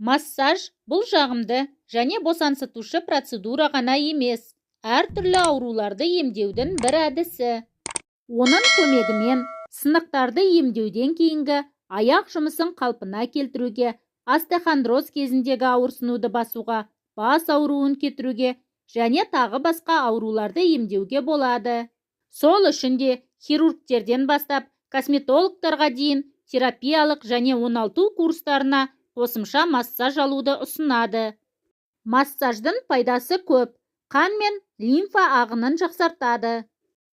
Массаж бұл жағымды және босаңсытушы процедура ғана емес, әртүрлі ауруларды емдеудің бір әдісі. Оның көмегімен сынықтарды емдеуден кейінгі аяқ жұмысын қалпына келтіруге, остеохондроз кезіндегі ауырсынуды басуға, бас ауруын кетіруге және тағы басқа ауруларды емдеуге болады. Сол үшін де хирургтерден бастап косметологтарға дейін терапиялық және оңалту курстарына қосымша массаж алуды ұсынады. Массаждың пайдасы көп. Қан мен лимфа ағынын жақсартады.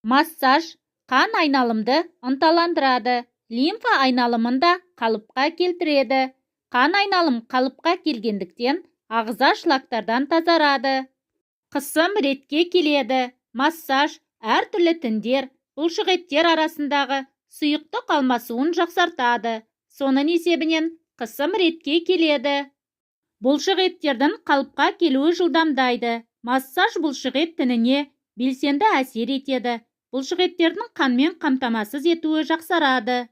Массаж қан айналымды ынталандырады. Лимфа айналымында қалыпқа келтіреді. Қан айналым қалыпқа келгендіктен ағза шлактардан тазарады. Қысым ретке келеді. Массаж әртүрлі тіндер, бұлшықеттер арасындағы сұйықтық алмасуын жақсартады. Соның есебінен қысым ретке келеді. Бұлшықеттердің қалыпқа келуі жылдамдайды. Массаж бұлшықет тініне белсенді әсер етеді. Бұлшықеттердің қанмен қамтамасыз етуі жақсарады.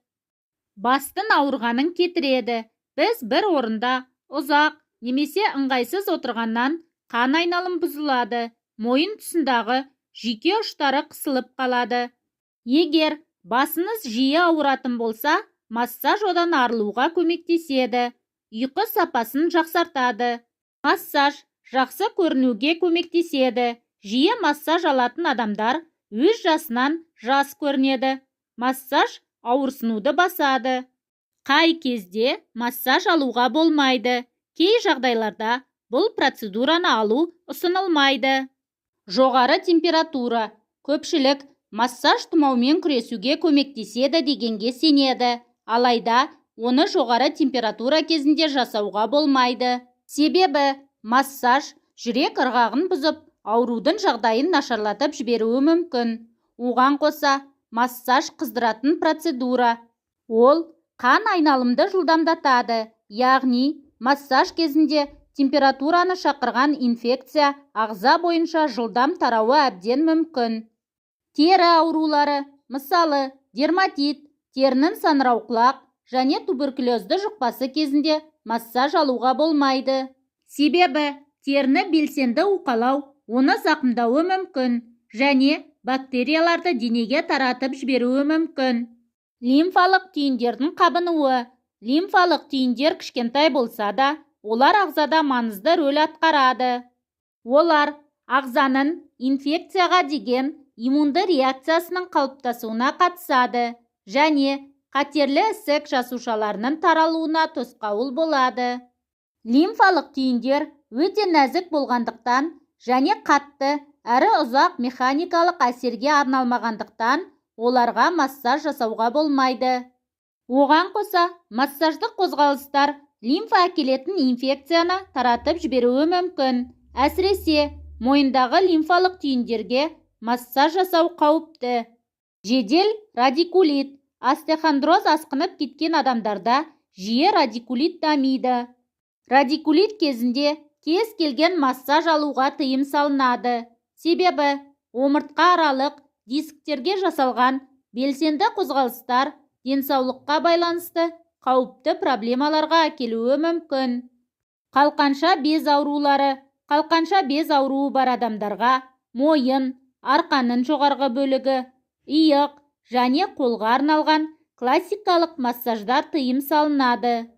Бастың ауырғанын кетіреді. Біз бір орында ұзақ немесе ыңғайсыз отырғаннан қан айналым бұзылады. Мойын тұсындағы жүйке ұштары қысылып қалады. Егер басыңыз жиі ауыратын болса, массаж одан арылуға көмектеседі. Ұйқы сапасын жақсартады. Массаж жақсы көрінуге көмектеседі. Жиі массаж алатын адамдар өз жасынан жас көрінеді. Массаж ауырсынуды басады. Қай кезде массаж алуға болмайды. Кей жағдайларда бұл процедураны алу ұсынылмайды. Жоғары температура. Көпшілік массаж тұмаумен күресуге көмектеседі дегенге сенеді. Алайда оны жоғары температура кезінде жасауға болмайды. Себебі массаж жүрек ырғағын бұзып, аурудың жағдайын нашарлатып жіберуі мүмкін. Оған қоса массаж қыздыратын процедура. Ол қан айналымды жылдамдатады. Яғни массаж кезінде температураны шақырған инфекция ағза бойынша жылдам тарауы әбден мүмкін. Тері аурулары, мысалы дерматит, терінің саңырауқұлақ және туберкулезді жұқпасы кезінде массаж алуға болмайды. Себебі теріні белсенді уқалау оны зақымдауы мүмкін және бактерияларды денеге таратып жіберуі мүмкін. Лимфалық түйіндердің қабынуы. Лимфалық түйіндер кішкентай болса да, олар ағзада маңызды рөл атқарады. Олар ағзаның инфекцияға деген иммунды реакциясының қалыптасуына қатысады және қатерлі ісік жасушаларының таралуына тосқауыл болады. Лимфалық түйіндер өте нәзік болғандықтан және қатты әрі ұзақ механикалық әсерге арналмағандықтан оларға массаж жасауға болмайды. Оған қоса массаждық қозғалыстар лимфа әкелетін инфекцияны таратып жіберуі мүмкін. Әсіресе мойындағы лимфалық түйіндерге массаж жасау қауіпті. Жедел радикулит. Остеохондроз асқынып кеткен адамдарда жиі радикулит дамиды. Радикулит кезінде кез келген массаж алуға тыйым салынады. Себебі омыртқа аралық дисктерге жасалған белсенді қозғалыстар денсаулыққа байланысты қауіпті проблемаларға әкелуі мүмкін. Қалқанша без аурулары. Қалқанша без ауруы бар адамдарға мойын, арқаның жоғарғы бөлігі, иық және қолға арналған классикалық массаждар тыйым салынады.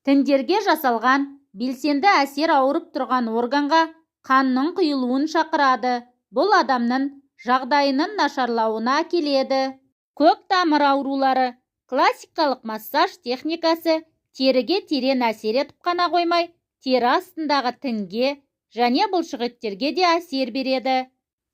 Тіндерге жасалған белсенді әсер ауырып тұрған органға қанның құйылуын шақырады. Бұл адамның жағдайының нашарлауына әкеледі. Көк тамыр аурулары. Классикалық массаж техникасы теріге терең әсер етіп қана қоймай, тері астындағы тінге және бұлшықеттерге де әсер береді.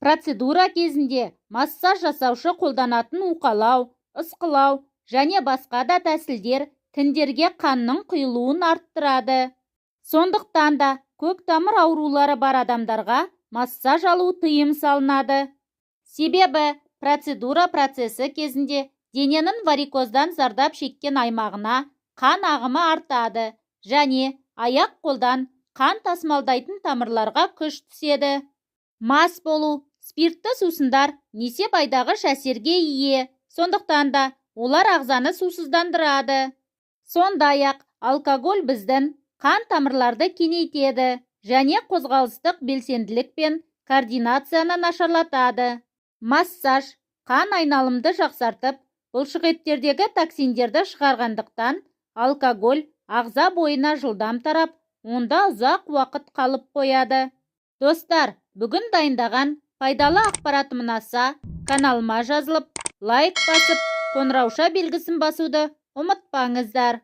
Процедура кезінде массаж жасаушы қолданатын уқалау, ысқылау және басқа да тәсілдер тіндерге қанның құйылуын арттырады. Сондықтан да көк тамыр аурулары бар адамдарға массаж алу тыйым салынады. Себебі процедура процесі кезінде дененің варикоздан зардап шеккен аймағына қан ағымы артады және аяқ-қолдан қан тасымалдайтын тамырларға күш түседі. Мас болу. Спиртті сусындар несепайдағыш әсерге ие. Сондықтан да олар ағзаны сусыздандырады. Сондай-ақ алкоголь біздің қан тамырларды кеңейтеді және қозғалыстық белсенділік пен координацияны нашарлатады. Массаж қан айналымды жақсартып, бұлшықеттердегі токсиндерді шығарғандықтан, алкоголь ағза бойына жылдам тарап, онда ұзақ уақыт қалып қояды. Достар, бүгін дайындаған пайдалы ақпаратым ұнаса, каналыма жазылып, лайк басып, қоңырауша белгісін басуды ұмытпаңыздар.